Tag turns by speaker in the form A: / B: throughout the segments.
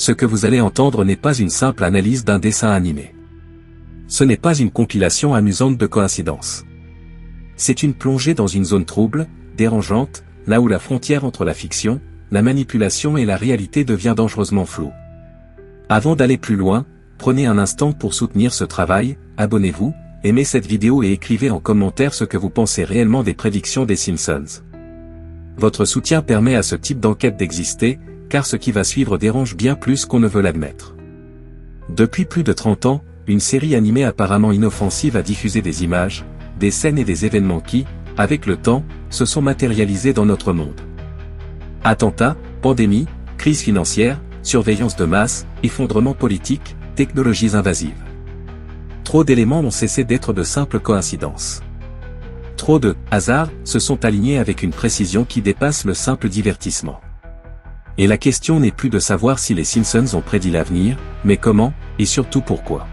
A: Ce que vous allez entendre n'est pas une simple analyse d'un dessin animé. Ce n'est pas une compilation amusante de coïncidences. C'est une plongée dans une zone trouble, dérangeante, là où la frontière entre la fiction, la manipulation et la réalité devient dangereusement floue. Avant d'aller plus loin, prenez un instant pour soutenir ce travail, abonnez-vous, aimez cette vidéo et écrivez en commentaire ce que vous pensez réellement des prédictions des Simpsons. Votre soutien permet à ce type d'enquête d'exister, car ce qui va suivre dérange bien plus qu'on ne veut l'admettre. Depuis plus de 30 ans, une série animée apparemment inoffensive a diffusé des images, des scènes et des événements qui, avec le temps, se sont matérialisés dans notre monde. Attentats, pandémies, crise financière, surveillance de masse, effondrement politique, technologies invasives. Trop d'éléments ont cessé d'être de simples coïncidences. Trop de hasards se sont alignés avec une précision qui dépasse le simple divertissement. Et la question n'est plus de savoir si les Simpsons ont prédit l'avenir, mais comment, et surtout pourquoi.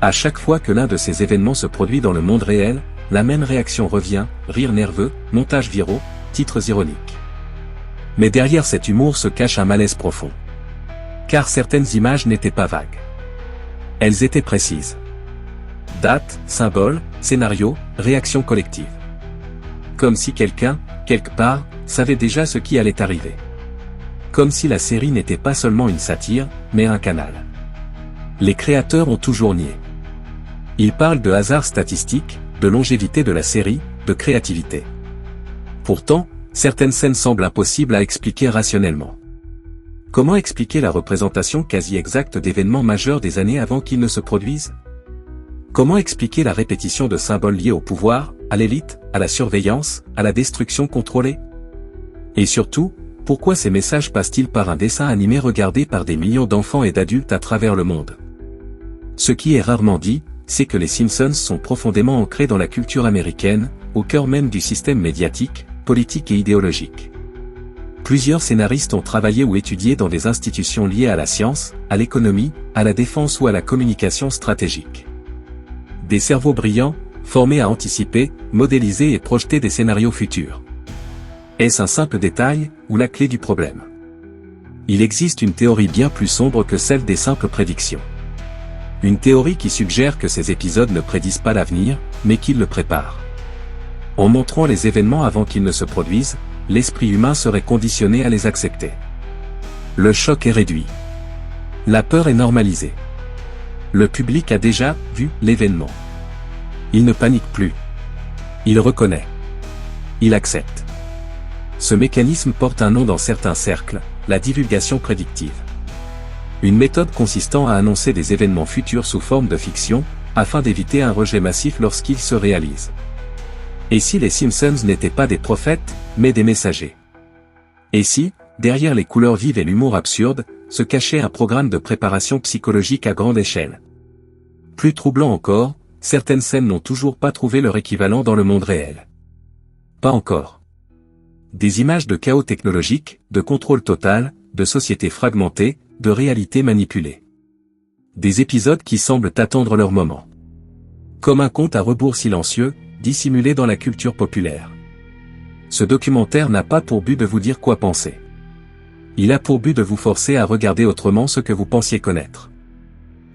A: À chaque fois que l'un de ces événements se produit dans le monde réel, la même réaction revient, rire nerveux, montages viraux, titres ironiques. Mais derrière cet humour se cache un malaise profond. Car certaines images n'étaient pas vagues. Elles étaient précises. Date, symbole, scénario, réaction collective. Comme si quelqu'un, quelque part, savait déjà ce qui allait arriver. Comme si la série n'était pas seulement une satire, mais un canal. Les créateurs ont toujours nié. Ils parlent de hasard statistique, de longévité de la série, de créativité. Pourtant, certaines scènes semblent impossibles à expliquer rationnellement. Comment expliquer la représentation quasi exacte d'événements majeurs des années avant qu'ils ne se produisent? Comment expliquer la répétition de symboles liés au pouvoir, à l'élite, à la surveillance, à la destruction contrôlée? Et surtout, pourquoi ces messages passent-ils par un dessin animé regardé par des millions d'enfants et d'adultes à travers le monde? Ce qui est rarement dit, c'est que les Simpsons sont profondément ancrés dans la culture américaine, au cœur même du système médiatique, politique et idéologique. Plusieurs scénaristes ont travaillé ou étudié dans des institutions liées à la science, à l'économie, à la défense ou à la communication stratégique. Des cerveaux brillants, formés à anticiper, modéliser et projeter des scénarios futurs. Est-ce un simple détail, ou la clé du problème? Il existe une théorie bien plus sombre que celle des simples prédictions. Une théorie qui suggère que ces épisodes ne prédisent pas l'avenir, mais qu'ils le préparent. En montrant les événements avant qu'ils ne se produisent, l'esprit humain serait conditionné à les accepter. Le choc est réduit. La peur est normalisée. Le public a déjà vu l'événement. Il ne panique plus. Il reconnaît. Il accepte. Ce mécanisme porte un nom dans certains cercles, la divulgation prédictive. Une méthode consistant à annoncer des événements futurs sous forme de fiction, afin d'éviter un rejet massif lorsqu'ils se réalisent. Et si les Simpsons n'étaient pas des prophètes, mais des messagers? Et si, derrière les couleurs vives et l'humour absurde, se cachait un programme de préparation psychologique à grande échelle? Plus troublant encore, certaines scènes n'ont toujours pas trouvé leur équivalent dans le monde réel. Pas encore. Des images de chaos technologique, de contrôle total, de sociétés fragmentées, de réalité manipulée. Des épisodes qui semblent attendre leur moment. Comme un conte à rebours silencieux, dissimulé dans la culture populaire. Ce documentaire n'a pas pour but de vous dire quoi penser. Il a pour but de vous forcer à regarder autrement ce que vous pensiez connaître.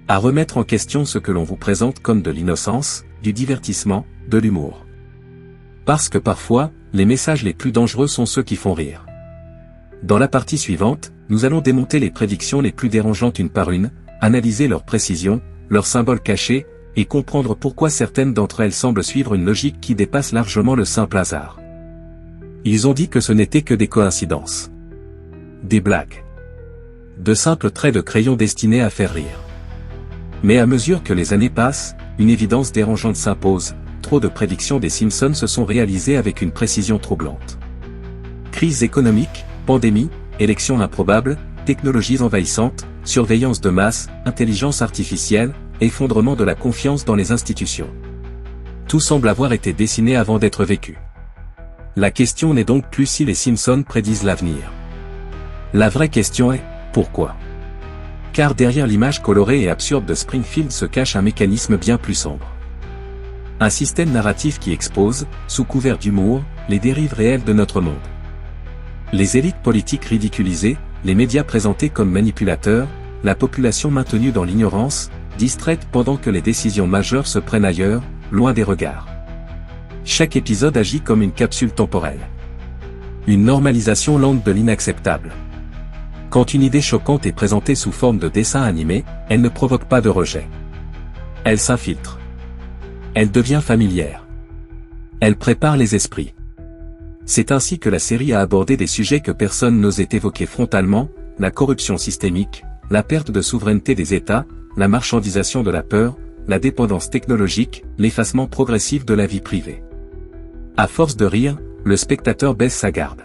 A: À remettre en question ce que l'on vous présente comme de l'innocence, du divertissement, de l'humour. Parce que parfois, les messages les plus dangereux sont ceux qui font rire. Dans la partie suivante, nous allons démonter les prédictions les plus dérangeantes une par une, analyser leurs précisions, leurs symboles cachés, et comprendre pourquoi certaines d'entre elles semblent suivre une logique qui dépasse largement le simple hasard. Ils ont dit que ce n'était que des coïncidences. Des blagues. De simples traits de crayon destinés à faire rire. Mais à mesure que les années passent, une évidence dérangeante s'impose, trop de prédictions des Simpsons se sont réalisées avec une précision troublante. Crise économique, pandémie, élections improbables, technologies envahissantes, surveillance de masse, intelligence artificielle, effondrement de la confiance dans les institutions. Tout semble avoir été dessiné avant d'être vécu. La question n'est donc plus si les Simpsons prédisent l'avenir. La vraie question est, pourquoi? Car derrière l'image colorée et absurde de Springfield se cache un mécanisme bien plus sombre. Un système narratif qui expose, sous couvert d'humour, les dérives réelles de notre monde. Les élites politiques ridiculisées, les médias présentés comme manipulateurs, la population maintenue dans l'ignorance, distraite pendant que les décisions majeures se prennent ailleurs, loin des regards. Chaque épisode agit comme une capsule temporelle. Une normalisation lente de l'inacceptable. Quand une idée choquante est présentée sous forme de dessin animé, elle ne provoque pas de rejet. Elle s'infiltre. Elle devient familière. Elle prépare les esprits. C'est ainsi que la série a abordé des sujets que personne n'osait évoquer frontalement, la corruption systémique, la perte de souveraineté des États, la marchandisation de la peur, la dépendance technologique, l'effacement progressif de la vie privée. À force de rire, le spectateur baisse sa garde.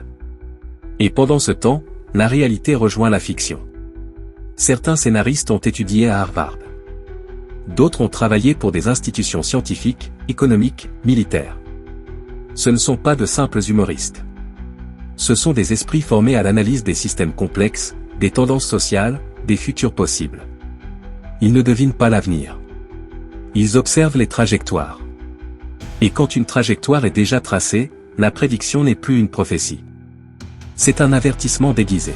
A: Et pendant ce temps, la réalité rejoint la fiction. Certains scénaristes ont étudié à Harvard. D'autres ont travaillé pour des institutions scientifiques, économiques, militaires. Ce ne sont pas de simples humoristes. Ce sont des esprits formés à l'analyse des systèmes complexes, des tendances sociales, des futurs possibles. Ils ne devinent pas l'avenir. Ils observent les trajectoires. Et quand une trajectoire est déjà tracée, la prédiction n'est plus une prophétie. C'est un avertissement déguisé.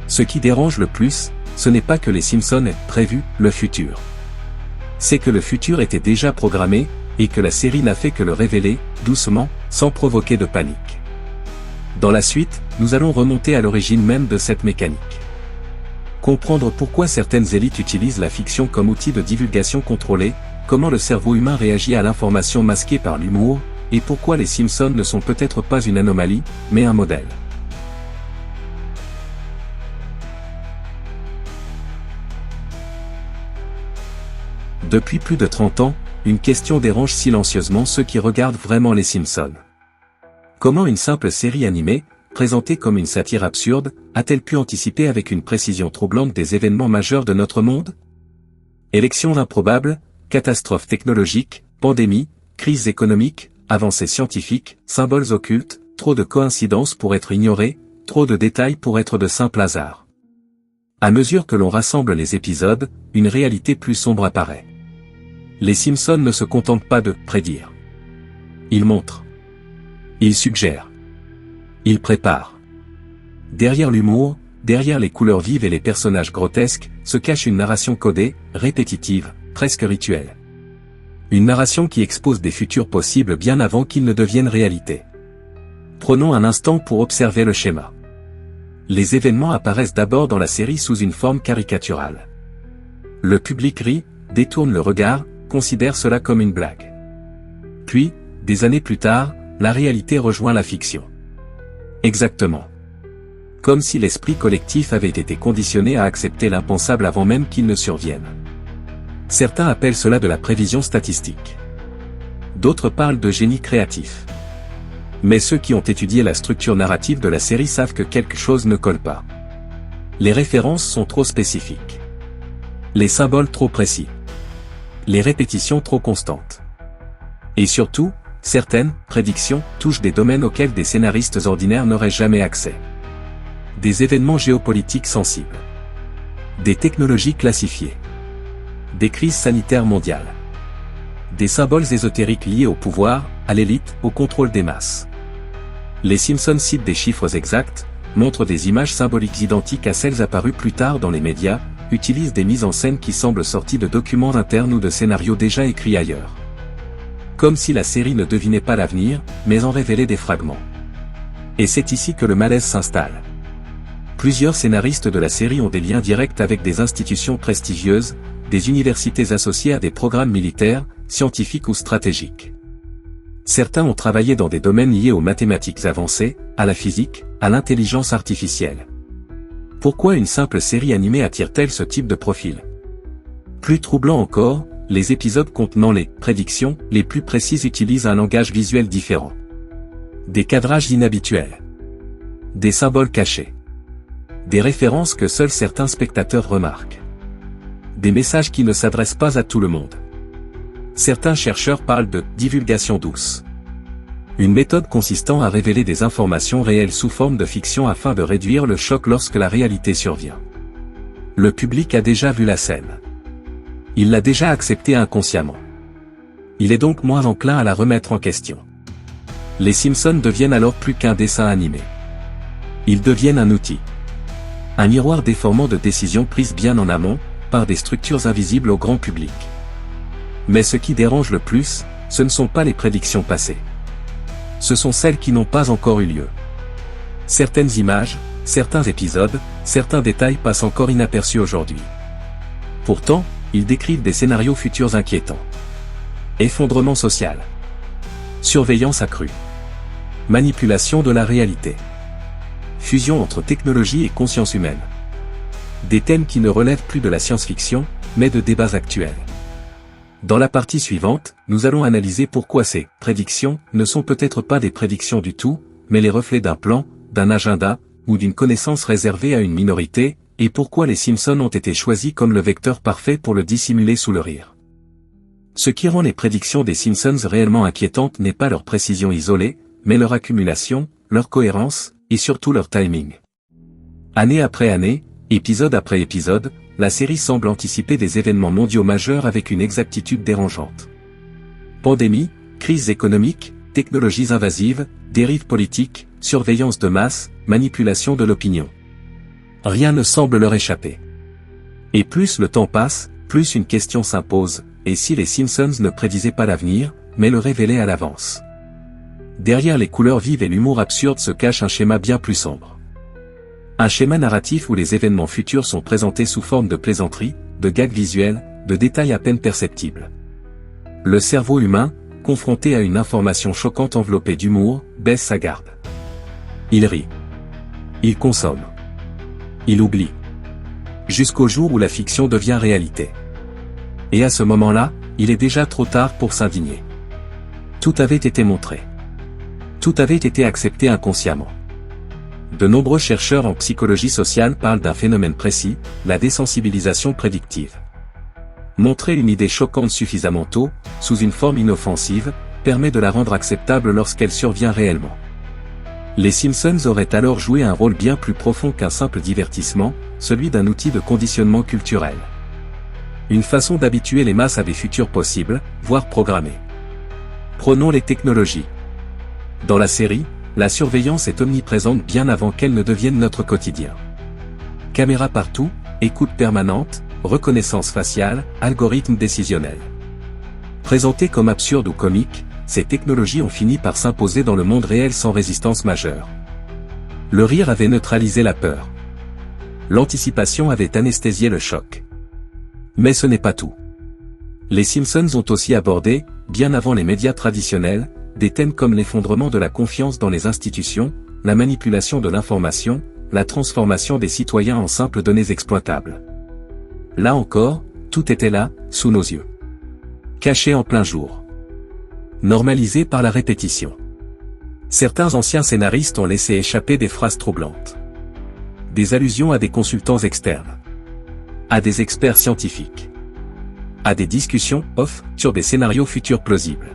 A: Ce qui dérange le plus, ce n'est pas que les Simpsons aient prévu le futur. C'est que le futur était déjà programmé, et que la série n'a fait que le révéler, doucement, sans provoquer de panique. Dans la suite, nous allons remonter à l'origine même de cette mécanique. Comprendre pourquoi certaines élites utilisent la fiction comme outil de divulgation contrôlée, comment le cerveau humain réagit à l'information masquée par l'humour, et pourquoi les Simpsons ne sont peut-être pas une anomalie, mais un modèle. Depuis plus de 30 ans, une question dérange silencieusement ceux qui regardent vraiment les Simpsons. Comment une simple série animée, présentée comme une satire absurde, a-t-elle pu anticiper avec une précision troublante des événements majeurs de notre monde? Élections improbables, catastrophes technologiques, pandémies, crises économiques, avancées scientifiques, symboles occultes, trop de coïncidences pour être ignorées, trop de détails pour être de simples hasards. À mesure que l'on rassemble les épisodes, une réalité plus sombre apparaît. Les Simpsons ne se contentent pas de prédire. Ils montrent. Ils suggèrent. Ils préparent. Derrière l'humour, derrière les couleurs vives et les personnages grotesques, se cache une narration codée, répétitive, presque rituelle. Une narration qui expose des futurs possibles bien avant qu'ils ne deviennent réalité. Prenons un instant pour observer le schéma. Les événements apparaissent d'abord dans la série sous une forme caricaturale. Le public rit, détourne le regard, considère cela comme une blague. Puis, des années plus tard, la réalité rejoint la fiction. Exactement. Comme si l'esprit collectif avait été conditionné à accepter l'impensable avant même qu'il ne survienne. Certains appellent cela de la prévision statistique. D'autres parlent de génie créatif. Mais ceux qui ont étudié la structure narrative de la série savent que quelque chose ne colle pas. Les références sont trop spécifiques. Les symboles trop précis. Les répétitions trop constantes. Et surtout, certaines prédictions touchent des domaines auxquels des scénaristes ordinaires n'auraient jamais accès. Des événements géopolitiques sensibles. Des technologies classifiées. Des crises sanitaires mondiales. Des symboles ésotériques liés au pouvoir, à l'élite, au contrôle des masses. Les Simpsons citent des chiffres exacts, montrent des images symboliques identiques à celles apparues plus tard dans les médias, utilisent des mises en scène qui semblent sorties de documents internes ou de scénarios déjà écrits ailleurs. Comme si la série ne devinait pas l'avenir, mais en révélait des fragments. Et c'est ici que le malaise s'installe. Plusieurs scénaristes de la série ont des liens directs avec des institutions prestigieuses, des universités associées à des programmes militaires, scientifiques ou stratégiques. Certains ont travaillé dans des domaines liés aux mathématiques avancées, à la physique, à l'intelligence artificielle. Pourquoi une simple série animée attire-t-elle ce type de profil? Plus troublant encore, les épisodes contenant les prédictions les plus précises utilisent un langage visuel différent. Des cadrages inhabituels. Des symboles cachés. Des références que seuls certains spectateurs remarquent. Des messages qui ne s'adressent pas à tout le monde. Certains chercheurs parlent de divulgation douce. Une méthode consistant à révéler des informations réelles sous forme de fiction afin de réduire le choc lorsque la réalité survient. Le public a déjà vu la scène. Il l'a déjà acceptée inconsciemment. Il est donc moins enclin à la remettre en question. Les Simpsons deviennent alors plus qu'un dessin animé. Ils deviennent un outil. Un miroir déformant de décisions prises bien en amont, par des structures invisibles au grand public. Mais ce qui dérange le plus, ce ne sont pas les prédictions passées. Ce sont celles qui n'ont pas encore eu lieu. Certaines images, certains épisodes, certains détails passent encore inaperçus aujourd'hui. Pourtant, ils décrivent des scénarios futurs inquiétants. Effondrement social. Surveillance accrue. Manipulation de la réalité. Fusion entre technologie et conscience humaine. Des thèmes qui ne relèvent plus de la science-fiction, mais de débats actuels. Dans la partie suivante, nous allons analyser pourquoi ces prédictions ne sont peut-être pas des prédictions du tout, mais les reflets d'un plan, d'un agenda, ou d'une connaissance réservée à une minorité, et pourquoi les Simpsons ont été choisis comme le vecteur parfait pour le dissimuler sous le rire. Ce qui rend les prédictions des Simpsons réellement inquiétantes n'est pas leur précision isolée, mais leur accumulation, leur cohérence, et surtout leur timing. Année après année, épisode après épisode, la série semble anticiper des événements mondiaux majeurs avec une exactitude dérangeante. Pandémie, crise économique, technologies invasives, dérives politiques, surveillance de masse, manipulation de l'opinion. Rien ne semble leur échapper. Et plus le temps passe, plus une question s'impose, et si les Simpsons ne prédisaient pas l'avenir, mais le révélaient à l'avance? Derrière les couleurs vives et l'humour absurde se cache un schéma bien plus sombre. Un schéma narratif où les événements futurs sont présentés sous forme de plaisanteries, de gags visuels, de détails à peine perceptibles. Le cerveau humain, confronté à une information choquante enveloppée d'humour, baisse sa garde. Il rit. Il consomme. Il oublie. Jusqu'au jour où la fiction devient réalité. Et à ce moment-là, il est déjà trop tard pour s'indigner. Tout avait été montré. Tout avait été accepté inconsciemment. De nombreux chercheurs en psychologie sociale parlent d'un phénomène précis, la désensibilisation prédictive. Montrer une idée choquante suffisamment tôt, sous une forme inoffensive, permet de la rendre acceptable lorsqu'elle survient réellement. Les Simpsons auraient alors joué un rôle bien plus profond qu'un simple divertissement, celui d'un outil de conditionnement culturel. Une façon d'habituer les masses à des futurs possibles, voire programmés. Prenons les technologies. Dans la série, la surveillance est omniprésente bien avant qu'elle ne devienne notre quotidien. Caméra partout, écoute permanente, reconnaissance faciale, algorithme décisionnel. Présentées comme absurdes ou comiques, ces technologies ont fini par s'imposer dans le monde réel sans résistance majeure. Le rire avait neutralisé la peur. L'anticipation avait anesthésié le choc. Mais ce n'est pas tout. Les Simpsons ont aussi abordé, bien avant les médias traditionnels, des thèmes comme l'effondrement de la confiance dans les institutions, la manipulation de l'information, la transformation des citoyens en simples données exploitables. Là encore, tout était là, sous nos yeux. Caché en plein jour. Normalisé par la répétition. Certains anciens scénaristes ont laissé échapper des phrases troublantes. Des allusions à des consultants externes. À des experts scientifiques. À des discussions off sur des scénarios futurs plausibles.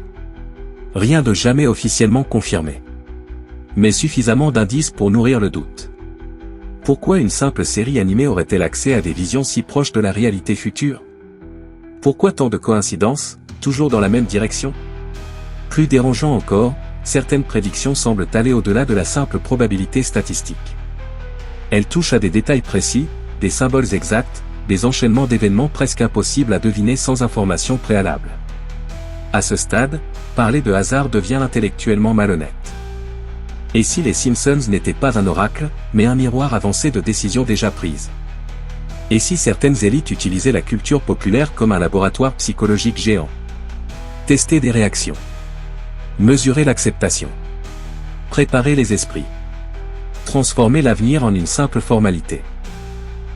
A: Rien de jamais officiellement confirmé. Mais suffisamment d'indices pour nourrir le doute. Pourquoi une simple série animée aurait-elle accès à des visions si proches de la réalité future? Pourquoi tant de coïncidences, toujours dans la même direction? Plus dérangeant encore, certaines prédictions semblent aller au-delà de la simple probabilité statistique. Elles touchent à des détails précis, des symboles exacts, des enchaînements d'événements presque impossibles à deviner sans information préalable. À ce stade, parler de hasard devient intellectuellement malhonnête. Et si les Simpsons n'étaient pas un oracle, mais un miroir avancé de décisions déjà prises? Et si certaines élites utilisaient la culture populaire comme un laboratoire psychologique géant? Tester des réactions. Mesurer l'acceptation. Préparer les esprits. Transformer l'avenir en une simple formalité.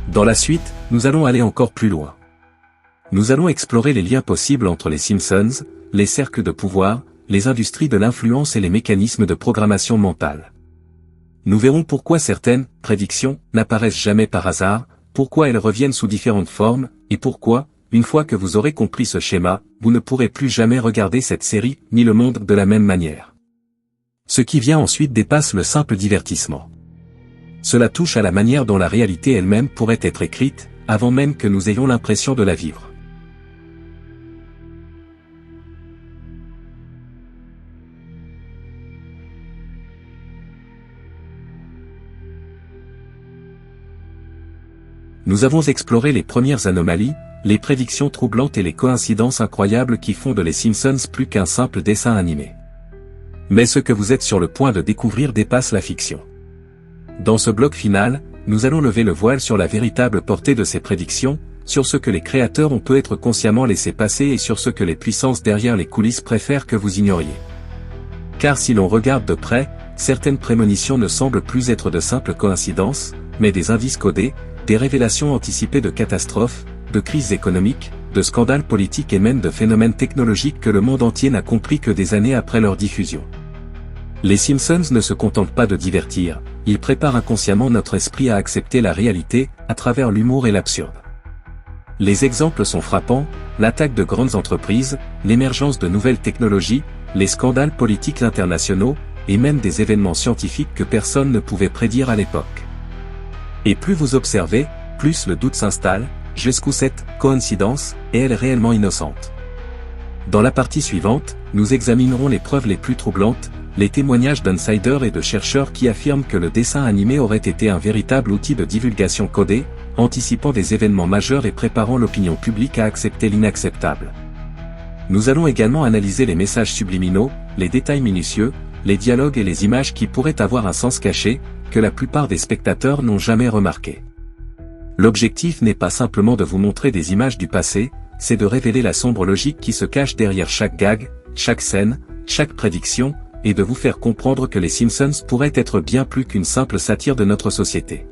A: Dans la suite, nous allons aller encore plus loin. Nous allons explorer les liens possibles entre les Simpsons, les cercles de pouvoir, les industries de l'influence et les mécanismes de programmation mentale. Nous verrons pourquoi certaines prédictions n'apparaissent jamais par hasard, pourquoi elles reviennent sous différentes formes, et pourquoi, une fois que vous aurez compris ce schéma, vous ne pourrez plus jamais regarder cette série, ni le monde de la même manière. Ce qui vient ensuite dépasse le simple divertissement. Cela touche à la manière dont la réalité elle-même pourrait être écrite, avant même que nous ayons l'impression de la vivre. Nous avons exploré les premières anomalies, les prédictions troublantes et les coïncidences incroyables qui font de Les Simpsons plus qu'un simple dessin animé. Mais ce que vous êtes sur le point de découvrir dépasse la fiction. Dans ce bloc final, nous allons lever le voile sur la véritable portée de ces prédictions, sur ce que les créateurs ont peut-être consciemment laissé passer et sur ce que les puissances derrière les coulisses préfèrent que vous ignoriez. Car si l'on regarde de près, certaines prémonitions ne semblent plus être de simples coïncidences, mais des indices codés, des révélations anticipées de catastrophes, de crises économiques, de scandales politiques et même de phénomènes technologiques que le monde entier n'a compris que des années après leur diffusion. Les Simpsons ne se contentent pas de divertir, ils préparent inconsciemment notre esprit à accepter la réalité, à travers l'humour et l'absurde. Les exemples sont frappants, l'attaque de grandes entreprises, l'émergence de nouvelles technologies, les scandales politiques internationaux, et même des événements scientifiques que personne ne pouvait prédire à l'époque. Et plus vous observez, plus le doute s'installe, jusqu'où cette coïncidence est-elle réellement innocente. Dans la partie suivante, nous examinerons les preuves les plus troublantes, les témoignages d'insiders et de chercheurs qui affirment que le dessin animé aurait été un véritable outil de divulgation codé, anticipant des événements majeurs et préparant l'opinion publique à accepter l'inacceptable. Nous allons également analyser les messages subliminaux, les détails minutieux, les dialogues et les images qui pourraient avoir un sens caché, que la plupart des spectateurs n'ont jamais remarqué. L'objectif n'est pas simplement de vous montrer des images du passé, c'est de révéler la sombre logique qui se cache derrière chaque gag, chaque scène, chaque prédiction, et de vous faire comprendre que les Simpsons pourraient être bien plus qu'une simple satire de notre société.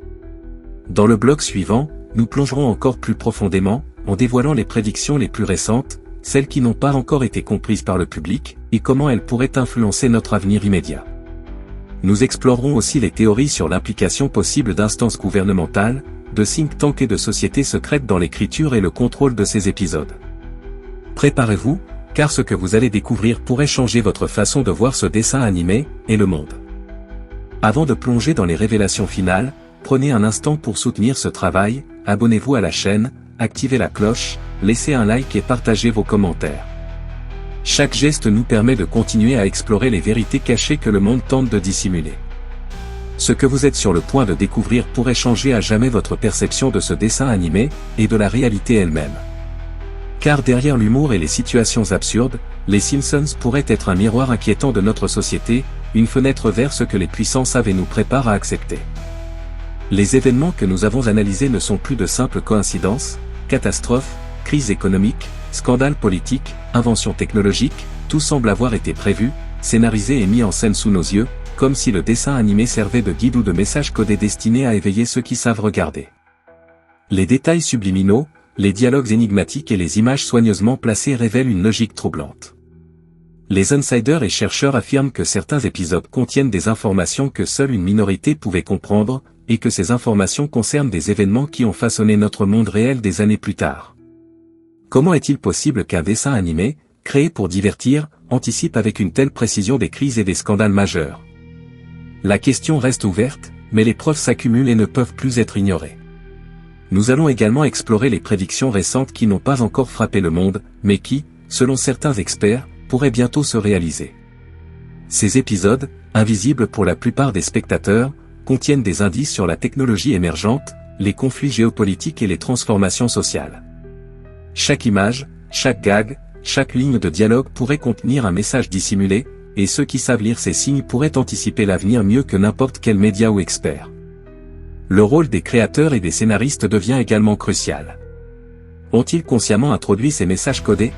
A: Dans le bloc suivant, nous plongerons encore plus profondément, en dévoilant les prédictions les plus récentes, celles qui n'ont pas encore été comprises par le public, et comment elles pourraient influencer notre avenir immédiat. Nous explorerons aussi les théories sur l'implication possible d'instances gouvernementales, de think tanks et de sociétés secrètes dans l'écriture et le contrôle de ces épisodes. Préparez-vous, car ce que vous allez découvrir pourrait changer votre façon de voir ce dessin animé, et le monde. Avant de plonger dans les révélations finales, prenez un instant pour soutenir ce travail, abonnez-vous à la chaîne, activez la cloche, laissez un like et partagez vos commentaires. Chaque geste nous permet de continuer à explorer les vérités cachées que le monde tente de dissimuler. Ce que vous êtes sur le point de découvrir pourrait changer à jamais votre perception de ce dessin animé, et de la réalité elle-même. Car derrière l'humour et les situations absurdes, les Simpsons pourraient être un miroir inquiétant de notre société, une fenêtre vers ce que les puissants savent et nous préparent à accepter. Les événements que nous avons analysés ne sont plus de simples coïncidences, catastrophes, crises économiques, scandales politiques, inventions technologiques, tout semble avoir été prévu, scénarisé et mis en scène sous nos yeux, comme si le dessin animé servait de guide ou de message codé destiné à éveiller ceux qui savent regarder. Les détails subliminaux, les dialogues énigmatiques et les images soigneusement placées révèlent une logique troublante. Les insiders et chercheurs affirment que certains épisodes contiennent des informations que seule une minorité pouvait comprendre, et que ces informations concernent des événements qui ont façonné notre monde réel des années plus tard. Comment est-il possible qu'un dessin animé, créé pour divertir, anticipe avec une telle précision des crises et des scandales majeurs? La question reste ouverte, mais les preuves s'accumulent et ne peuvent plus être ignorées. Nous allons également explorer les prédictions récentes qui n'ont pas encore frappé le monde, mais qui, selon certains experts, pourraient bientôt se réaliser. Ces épisodes, invisibles pour la plupart des spectateurs, contiennent des indices sur la technologie émergente, les conflits géopolitiques et les transformations sociales. Chaque image, chaque gag, chaque ligne de dialogue pourrait contenir un message dissimulé, et ceux qui savent lire ces signes pourraient anticiper l'avenir mieux que n'importe quel média ou expert. Le rôle des créateurs et des scénaristes devient également crucial. Ont-ils consciemment introduit ces messages codés?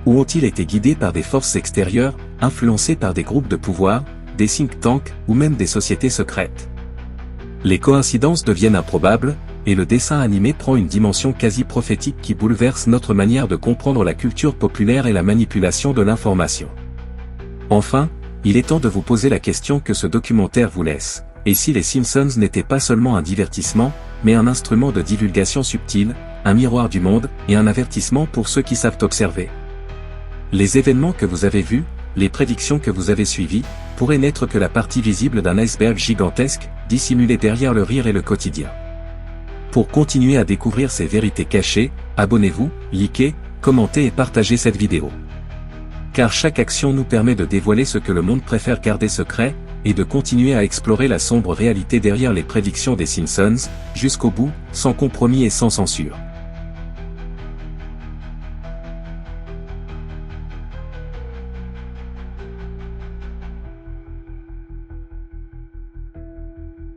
A: Ou ont-ils été guidés par des forces extérieures, influencés par des groupes de pouvoir, des think tanks, ou même des sociétés secrètes? Les coïncidences deviennent improbables, et le dessin animé prend une dimension quasi prophétique qui bouleverse notre manière de comprendre la culture populaire et la manipulation de l'information. Enfin, il est temps de vous poser la question que ce documentaire vous laisse. Et si les Simpsons n'étaient pas seulement un divertissement, mais un instrument de divulgation subtile, un miroir du monde, et un avertissement pour ceux qui savent observer? Les événements que vous avez vus, les prédictions que vous avez suivies, pourraient n'être que la partie visible d'un iceberg gigantesque, dissimulé derrière le rire et le quotidien. Pour continuer à découvrir ces vérités cachées, abonnez-vous, likez, commentez et partagez cette vidéo. Car chaque action nous permet de dévoiler ce que le monde préfère garder secret, et de continuer à explorer la sombre réalité derrière les prédictions des Simpsons, jusqu'au bout, sans compromis et sans censure.